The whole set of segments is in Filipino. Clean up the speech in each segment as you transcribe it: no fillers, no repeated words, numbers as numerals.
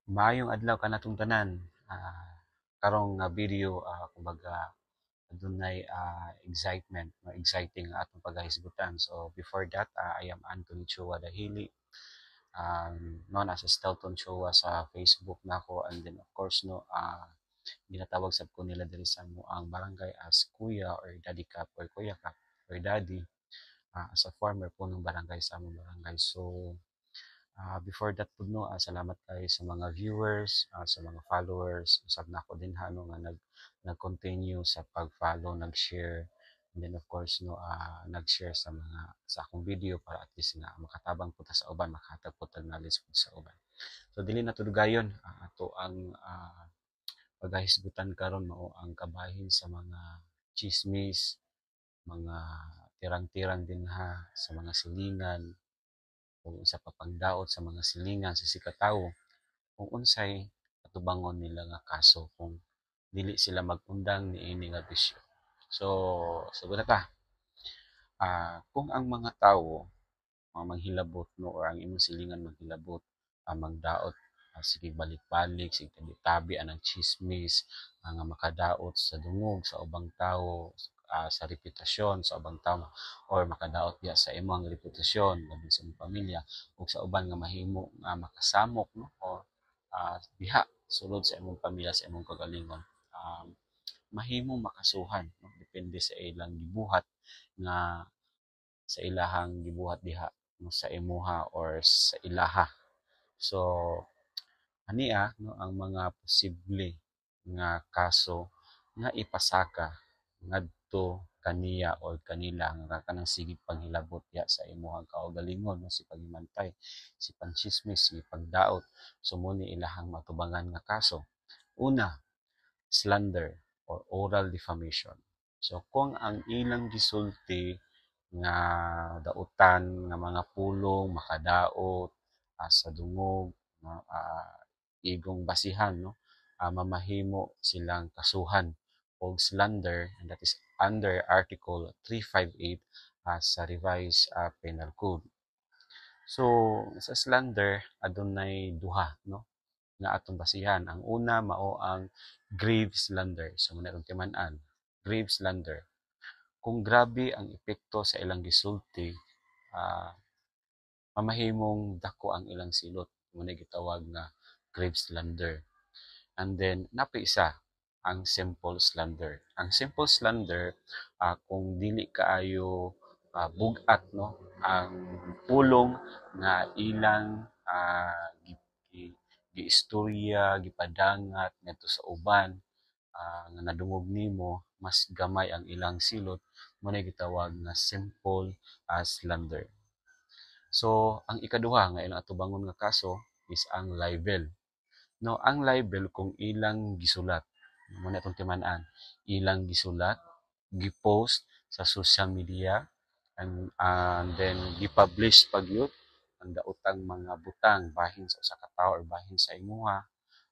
Maayong adlaw kanatong tanan. Karong nga video kumbaga adunay excitement no exciting ang atong paghahisgutan. So before that, I am Anthony Chua Dahili. Known as Stelton Chua sa Facebook nako, and then of course no ginatawag sab ko nila diri sa mo ang barangay as Kuya or Daddy Cap or Kuya Cap or Daddy, as a former punong barangay sa among barangay. So before that po no, salamat kayo sa mga viewers, sa mga followers, usab na ako din hano nga nag-continue sa pag-follow, nag-share, and then of course no, nag-share sa akong video para at least nga makatabang po ta sa uban, makahatag po tag knowledge po sa uban. So dili na tudugayon, ato ang paghahisgutan karon mao ang kabahin sa mga chismis, mga tirang-tirang din ha sa mga silingan, kung sa papangdaot sa mga silingan sa sikatawo, kung unsay katubangon nila nga kaso kung dili sila mag-undang niini nga bisyo. So, sagot ta. Kung ang mga tawo manghilabot no or ang imong silingan manghilabot, magdaot, sige balik-balik, sige tabi-tabi anang chismis, nga makadaot sa dungog sa ubang tawo, sa reputasyon sa ubang tawo, or makadaot diya sa imong reputasyon labi sa imong pamilya ug sa uban nga mahimo nga makasamok no or diha sulod sa imong pamilya sa imong kagalingon. Mahimong makasuhan no? Depende sa ilang gibuhat nga sa ilahang gibuhat diha no, sa imuha or sa ilaha. So ania no ang mga posible nga kaso nga ipasaka ngadto kaniya o kanila nga kanang sigig panghilabot ya sa imuhang kaugalingon no, si paghimantay, si panchismis, si pagdaot. So muni ilahang matubangan nga kaso. Una, slander or oral defamation. So kung ang ilang gisulti nga dautan nga mga pulong makadaot sa dungog no, igong basihan no, mamahimo silang kasuhan og slander, and that is under Article 358 sa revised penal code. So sa slander adunay duha no nga atong basihan. Ang una mao ang grave slander. So muna itong timan-an, grave slander. Kung grabe ang epekto sa ilang gisulti, ah, mamahimong dako ang ilang silot. Muna gitawag nga grave slander. And then, napi isa, ang simple slander. Ang simple slander, kung dili kaayo bugat no, ang pulong nga ilang giistorya, gipadangat ngadto sa uban, nga nadungog nimo, mas gamay ang ilang silot, mo na gitawag nga simple slander. So, ang ikaduha nga ilang atubangon nga kaso is ang libel. No, ang libel kung ilang gisulat, mo na itong timan-an, ilang gisulat, gipost sa social media, and then gipublish pagyud ang daotang mga butang bahin sa usa ka tawo or bahin sa imuha.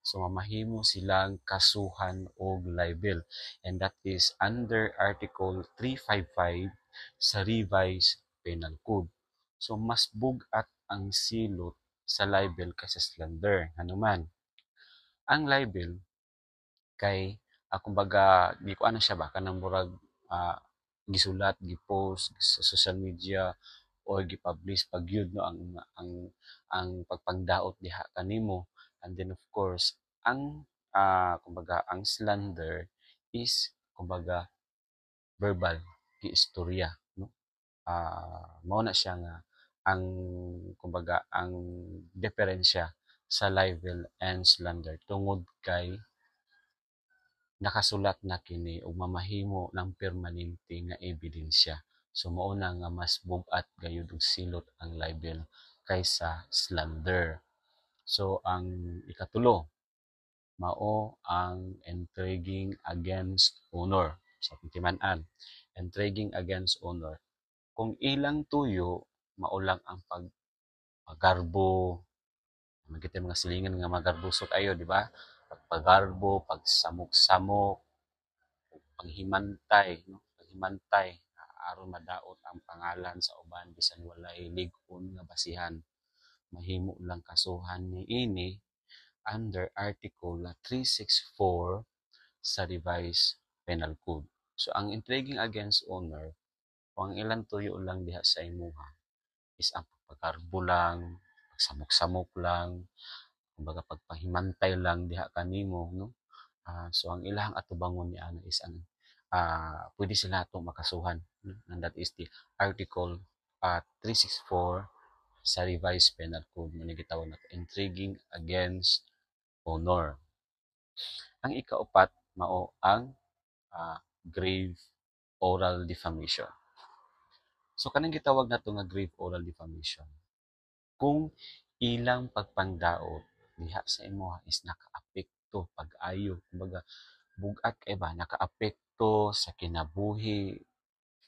So mamahimo silang kasuhan og libel, and that is under Article 355 sa revised penal code. So mas bugat ang silot sa libel kaysa slander. Ano man, ang libel kay kumbaga di ko ano siya ba kanang murag gisulat, gipost sa social media o gipublish pagyud no ang pagpangdaot diha kanimo. And then of course ang kumbaga ang slander is kumbaga verbal giistorya no. Mao na siya nga ang kumbaga ang diferensya sa libel and slander tungod kay nakasulat na kini ug mamahimo ng permanente nga ebidensya. So mao na nga mas bugat gayud og silot ang libel kaysa slander. So ang ikatulo mao ang intriguing against honor. Sa timan-an, intriguing against honor. Kung ilang tuyo mao lang ang paggarbo, magkita mga silingan nga magarbusot ayo, di ba? Paggarbo, pagsamok-samok, paghimantay no, paghimantay aron madaot ang pangalan sa uban bisan walay lig-on nga basihan, mahimo lang kasuhan ni ini under Article 364 sa Revised Penal Code. So ang intriguing against owner, kung ang ilang tuyo lang diha sa imuha is ang pagpagarbo lang, pagsamok-samok lang, kumbaga pagpahimantay lang diha kanimo, no? So ang ilahang atubangon ni ana is ang pwede sila itong makasuhan, no? And that is the Article 364 sa Revised Penal Code na gitawag na intriguing against honor. Ang ikaupat mao ang grave oral defamation. So kanang gitawag nato nga grave oral defamation, kung ilang pagpangdaot diha sa imuha is nakaapekto pag-ayo, kumbaga bugat kay ba nakaapekto sa kinabuhi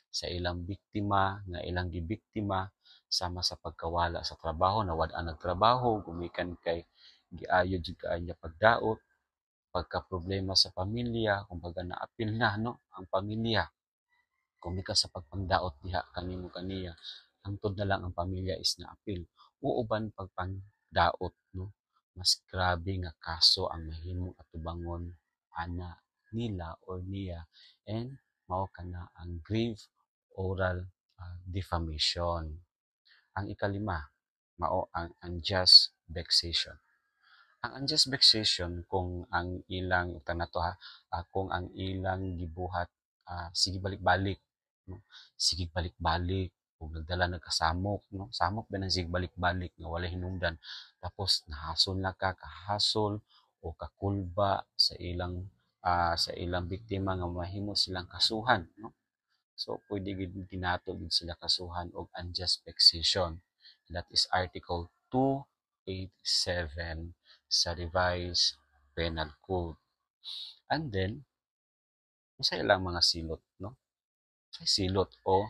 sa ilang biktima nga ilang gibiktima sama sa pagkawala sa trabaho, nawad-an nagtrabaho, gumikan kay giayo jud kaayo pagdaot, pagka-problema sa pamilya, kumbaga naapil na no ang pamilya. Kung di ka sa pagpangdaot diha kanimo kaniya, hangtod na lang ang pamilya is naapil. Uuban pagpangdaot no, mas grabe nga kaso ang mahimong atubangon ana nila or niya, and mao kana ang grave oral defamation. Ang ikalima mao ang unjust vexation. Ang unjust vexation kung ang ilang to ha, kung ang ilang gibuhat sige balik-balik no, sige balik-balik ug nagdala nagkasamok no, samok ba ng sige balik-balik nga walay hinungdan, tapos nahasol na ka kahasol o kakulba sa ilang biktima nga mahimo silang kasuhan no. So pwede gid ginato gid sila kasuhan og unjust vexation. That is Article 287 sa Revised Penal Code. And then, sa ilang mga silot, no? Sa silot o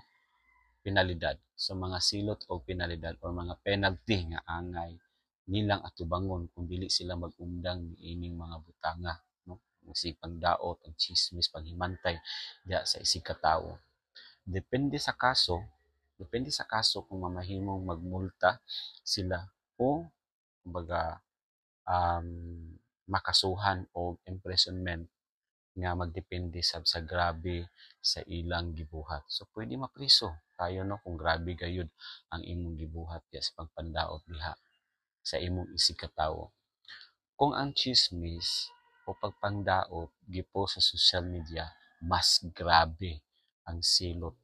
penalidad. So mga silot o penalidad or mga penalty nga angay nilang atubangon kung dili sila mag-undang ni ining mga butanga, no? Ang pangdaot, ang chismis, paghimantay diha sa isig ka tawo. Depende sa kaso kung mamahimong magmulta sila o kumbaga um, makasuhan o imprisonment nga magdepende sa grabe sa ilang gibuhat. So pwede mapriso tayo no kung grabe gayud ang imong gibuhat ya sa pagpandaot diha sa imong isig ka tawo. Kung ang chismis o pagpangdaot gipo sa social media, mas grabe ang silot.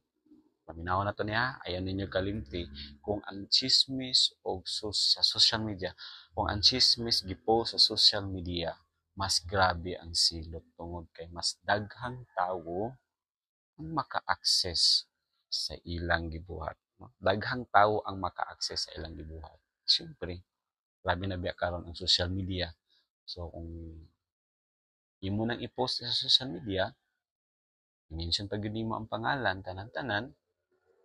Paminaw na to niya, ayaw ninyo kalimti kung ang chismis o sa social media, kung ang chismis gipo sa social media, mas grabe ang silot tungod kay mas daghang tawo ang maka-access sa ilang gibuhat. No? Daghang tawo ang maka-access sa ilang gibuhat. Siyempre, grabe na biya karon ang social media. So kung imo nang i-post sa social media, i-mention pa gyud nimo ang pangalan tanan-tanan,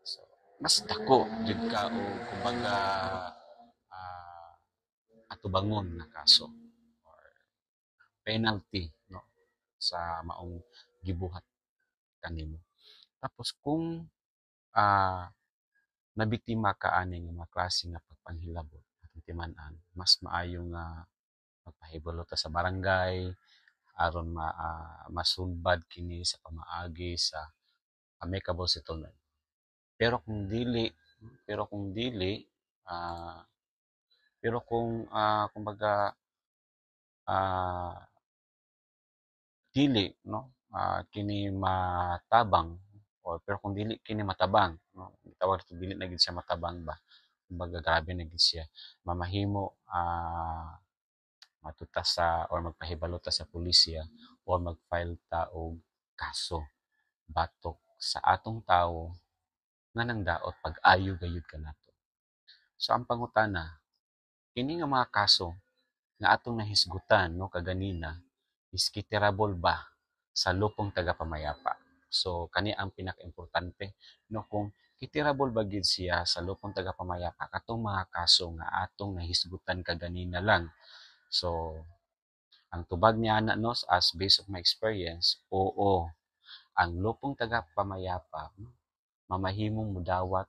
so, mas dako jud ka o kumbaga ah, atubangon na kaso or penalty no sa maong gibuhat kanimo. Tapos kung ah, nabiktima ka ani nga mga klase nga pagpanghilabot atong timan-an, mas maayo nga magpahibalo ta sa barangay aron masulbad kini sa pamaagi sa amicable settlement. Pero kung dili, pero kung dili, ah, pero kung kumbaga ah, dili no, kini matabang or pero kung dili kini matabang no, tawag ito dili na gid siya matabang ba. Kumbaga grabe na gid siya. Mamahimo matuta sa or magpahibalo ta sa pulisya or mag-file ta og kaso batok sa atong tawo nga nang daot pag-ayo gayud kanato. So ang pangutana, kini nga mga kaso nga atong nahisgutan no kaganina is kitirable ba sa lupong tagapamayapa? So kani ang pinaka-importante no, kung kitirable ba gid siya sa lupong tagapamayapa katong mga kaso nga atong nahisgutan kaganina lang. So ang tubag niya na no, as based of my experience, oo, ang lupong tagapamayapa mamahimong mudawat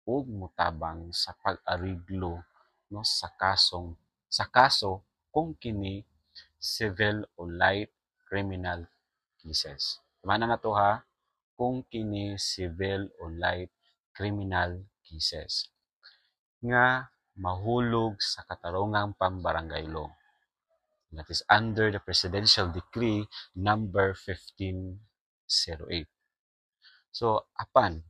ug mutabang sa pag-ariglo no sa kaso kung kini civil o light criminal cases. Tumana na to ha, kung kini civil o light criminal cases nga mahulog sa katarungang pambarangay law. That is under the Presidential Decree number 1508. So, apan,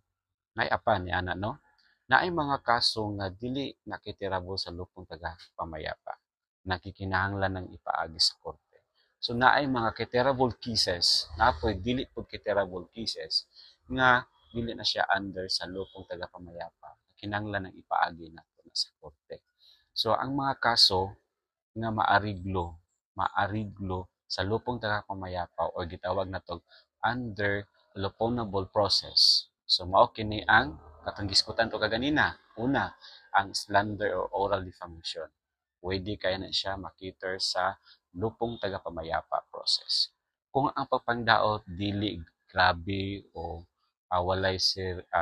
ni ana no? Naay mga kaso nga dili nakitirabo sa lupong taga pamayapa. Nakikinahanglan ng ipaagi sa korte. So, naay mga kitirable cases, napoy dili pud kitirable cases nga dili na siya under sa lupong taga pamayapa. Kinahanglan ng ipaagi nato na sa korte. So, ang mga kaso nga maariglo sa lupong taga pamayapa o gitawag natog under loponable process. So mao kini ang katong giskutan to kaganina. Una, ang slander or oral defamation. Pwede kaya na siya makiter sa lupong taga pamayapa process. Kung ang pagpangdaot dili grabe o walay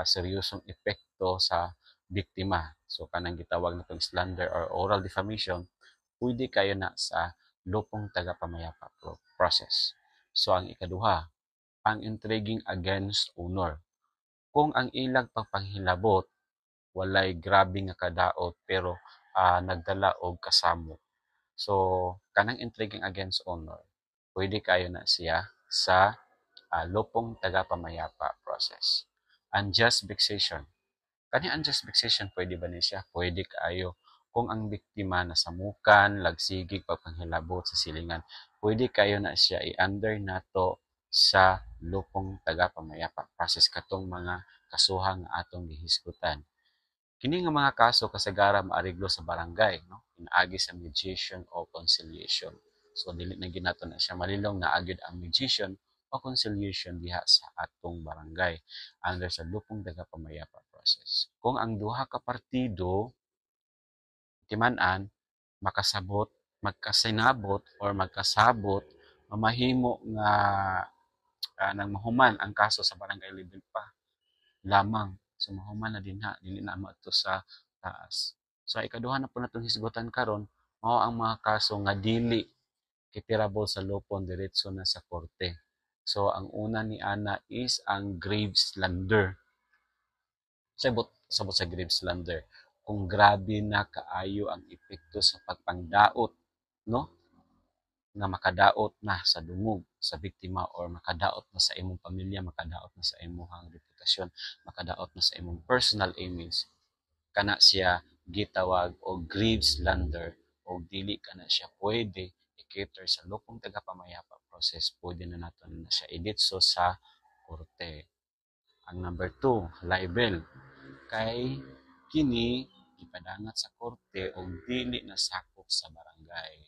seryosong epekto sa biktima. So kanang gitawag natong slander or oral defamation, pwede kayo na sa lupong taga-pamayapa process. So, ang ikaduha, ang intriguing against honor. Kung ang ilag pagpanghilabot, walay grabe nga kadaot pero nagdala og kasamo. So, kanang intriguing against honor, pwede kayo na siya sa lupong taga-pamayapa process. Unjust vexation. Kani unjust vexation, pwede ba ni siya? Pwede kaayo kung ang biktima nasamukan, lagsigig, pagpanghilabot sa silingan. Pwede kayo na siya i-under nato sa lupong taga-pamayapa process katong mga kasuhang atong gihisgutan. Kini nga mga kaso kasagara maariglo sa barangay, no? Inaagi sa mediation o conciliation. So dili na ginato na siya malilong na agid ang mediation o conciliation diha sa atong barangay under sa lupong taga-pamayapa process. Kung ang duha ka partido timan-an makasabot, magkasinabot or magkasabot, mamahimo nga nang mahuman ang kaso sa barangay level pa lamang. So mahuman na din ha, dili na maadto sa taas. So ikaduha na po natong hisgutan karon mao ang mga kaso nga dili kitirable sa lupon diretso na sa korte. So ang una ni ana is ang grave slander. Sabot sa grave slander. Kung grabe na kaayo ang epekto sa pagpangdaot, no? Nga makadaot na sa dungog sa biktima or makadaot na sa imong pamilya, makadaot na sa imong reputasyon, makadaot na sa imong personal image, kana siya gitawag o grave slander o dili kana siya pwede i-cater sa lupong taga-pamayapa process, pwede na nato na siya iditso sa korte. Ang number 2, libel. Kay kini ipadangat sa korte o dili na sakop sa barangay.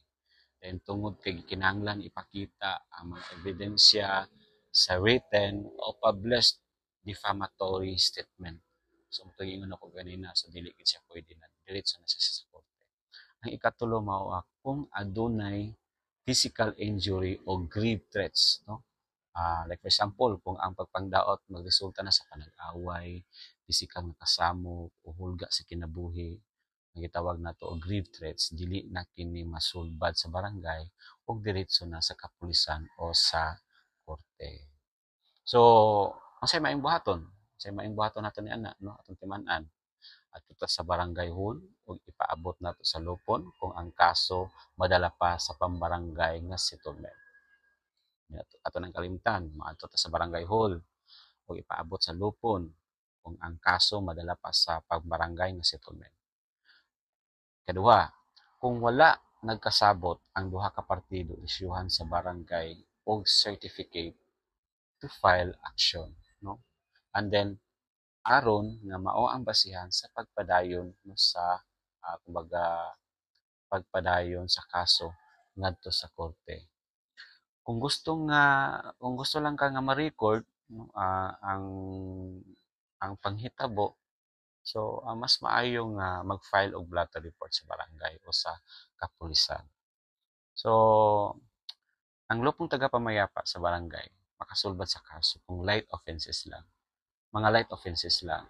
Then tungod kay kinahanglan ipakita ang mga ebidensya sa written o published defamatory statement. So ingon ako ganina, so dili gid siya pwede na diretso na siya sa korte. Ang ikatulo mao kung adunay physical injury o grave threats, no? Like for example, kung ang pagpangdaot magresulta na sa panag-away, physical nga kasamo o hulga sa kinabuhi, nga gitawag nato og grave threats, dili na kini masulbad sa barangay ug diretso na sa kapulisan o sa korte. So, unsay maayong buhaton? Unsay maayong buhaton nato ni ana, no? Atong timan-an at ito sa barangay hall ug ipaabot nato sa lupon kung ang kaso madala pa sa pambarangay nga settlement. Ato nang kalimtan, maadto ta sa barangay hall ug ipaabot sa lupon kung ang kaso madala pa sa pambarangay nga settlement. Kaduha, kung wala nagkasabot ang duha ka partido, isyuhan sa barangay og certificate to file action, no? And then aron nga mao ang basihan sa pagpadayon no, sa kumbaga pagpadayon sa kaso ngadto sa korte. Kung gusto lang ka nga ma-record no, ang panghitabo, so mas maayo nga mag-file og blatter report sa barangay o sa kapulisan. So ang lupong taga-pamayapa sa barangay makasulbad sa kaso kung light offenses lang. Mga light offenses lang.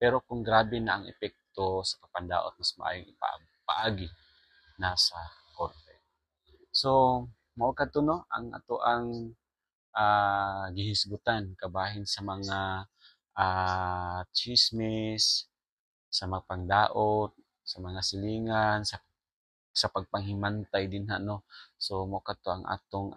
Pero kung grabe na ang epekto sa papandaot, mas maayong ipaagi na sa korte. So mao kadto no ang ato ang gihisgutan kabahin sa mga tsismis, sa mga pangdaot, sa mga silingan, sa pagpanghimantay dinha no. So mo kadto ang atong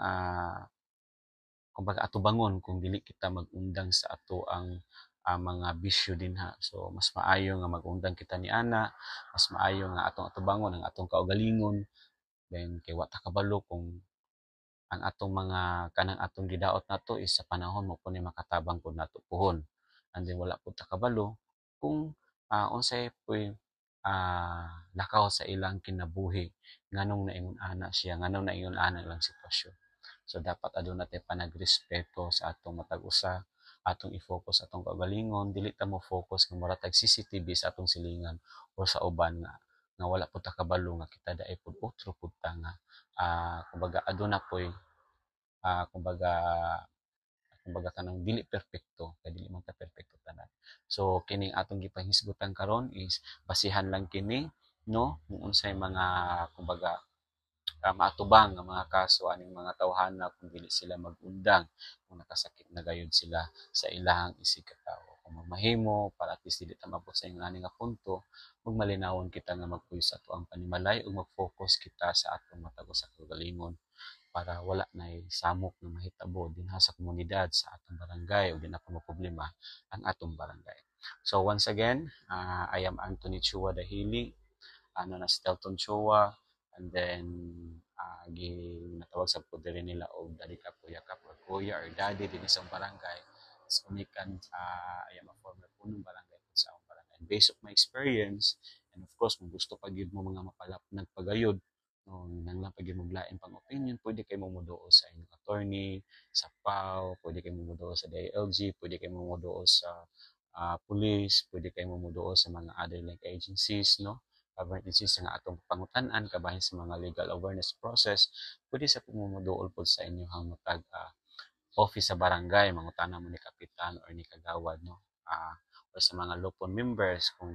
kumbaga atubangon kung dili kita mag-undang sa ato ang mga bisyo dinha. So mas maayo nga mag-undang kita niana, mas maayo nga atong atubangon ang atong kaugalingon, then kay wa ta kabalo kung ang atong mga kanang atong gidaot nato is sa panahon mo po ni makatabang pud nato puhon. And then wala pud ta kabalo kung unsay puy lakaw sa ilang kinabuhi nganong naingon ana siya, nganong naingon ana ilang sitwasyon. So dapat aduna tay panagrespeto sa atong matag usa, atong i-focus atong kaugalingon, dili ta mo focus nga mura tag CCTV sa atong silingan o sa uban nga wala pud ta kabalo nga kita daay pud otro pud ta nga kumbaga aduna poy kumbaga kumbaga kanang dili perpekto kay dili man ta perpekto tanan. So kining atong gipahisgutan karon is basihan lang kini no kung unsay mga kumbaga maatubang nga mga kaso aning mga tawhana kung dili sila mag-undang kung nakasakit na gayud sila sa ilahang isig katawo. Kung magmahimo para at least dili ta mabot sa ingon ani nga punto, magmalinawon kita nga magpuyo sa ato ang panimalay ug mag-focus kita sa atong matag sa kagalingon para wala na samok na mahitabo dinha sa komunidad sa atong barangay o di na pa problema ang atong barangay. So once again, I am Anthony Chua Dahili, ano na si Telton Chua, and then natawag sa poder nila o dali ka kuya ka or kuya or daddy din sa barangay. So kumikan I am a former punong barangay sa akong barangay. And based of my experience, and of course kung gusto pag mo mga mapalap nagpagayod, no, nang lang pag mong lain pang opinion, pwede kayo mumuduo sa inyong attorney, sa PAO, pwede kayo mumuduo sa DILG, pwede kayo mumuduo sa police, pwede kayo mumuduo sa mga other like agencies, no? Government agencies nga atong pangutanan kabahin sa mga legal awareness process, pwede sa pumumuduol po sa inyo hang matag office sa barangay, mangutana mo ni kapitan or ni kagawad, no? Or sa mga lupon members kung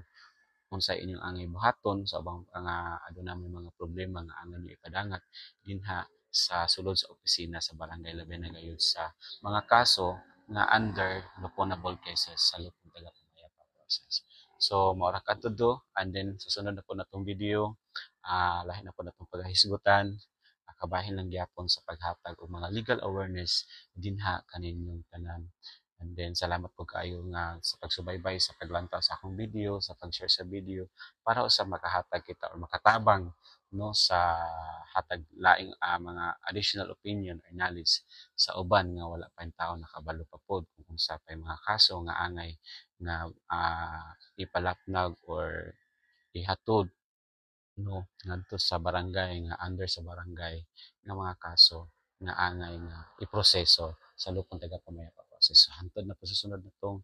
sa inyong angay buhaton sa ubang nga aduna may mga problema nga angay niyo ipadangat dinha sa sulod sa opisina sa barangay labi na gayud sa mga kaso nga under luponable cases sa lupon taga pamayapa process. So mao ra kadto do, and then sa sunod na po natong video lahi na po natong paghisgutan kabahin lang gyapon sa paghatag og mga legal awareness dinha kaninyong tanan. And then salamat po kayo nga sa pagsubaybay sa paglantaw sa akong video, sa pag-share sa video para usab makahatag kita or makatabang no sa hatag laing mga additional opinion or knowledge sa uban nga wala pa yung tao nakabalo pa pod kung unsa pa mga kaso nga angay nga ipalapnag or ihatod no ngadto sa barangay nga under sa barangay nga mga kaso nga angay nga iproseso sa lupon taga pamayapa process. So, hantod na po sa sunod na tong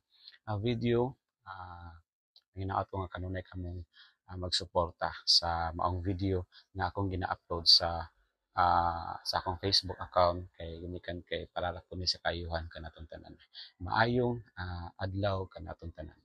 video. Hinaot ko nga kanunay kamong magsuporta sa maong video nga akong gina-upload sa akong Facebook account kay gunikan kay para ra sa kayuhan kanatong tanan. Maayong adlaw kanatong tanan.